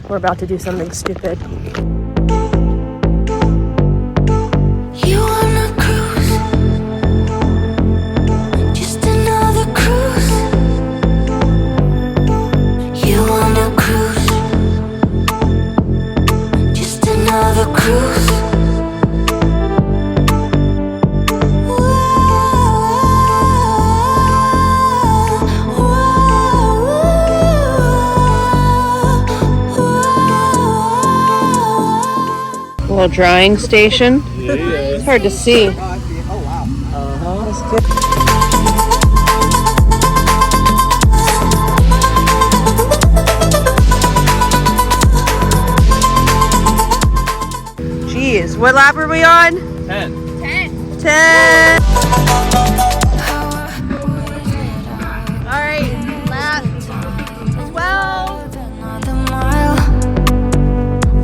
We're about to do something stupid. You wanna cruise? Just another cruise. You wanna cruise? Just another cruise. Little drying station. It's hard to see. That's good. Jeez, what lap are we on? 10. 10. All right, lap 12. Another mile.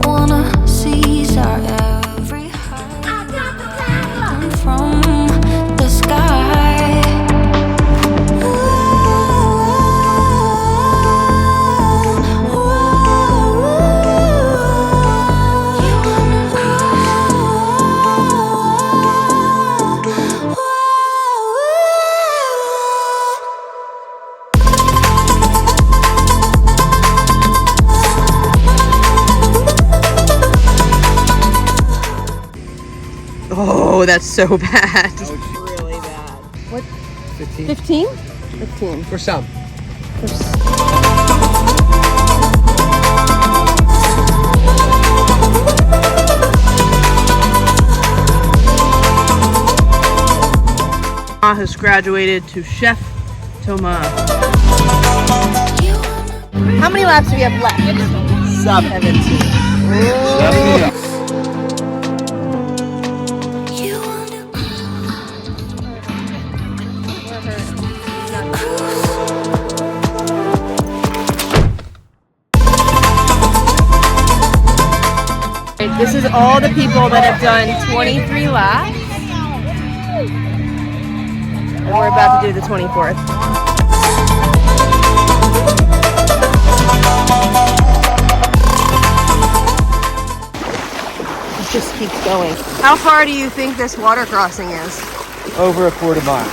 Wanna seize our every high from the sky. Oh, that's so bad. Really bad. What? 15. 15? 15. For some. Has graduated to Chef Thomas. How many laps do we have left? 17. This is all the people that have done 23 laps. And we're about to do the 24th. It just keeps going. How far do you think this water crossing is? Over a quarter mile.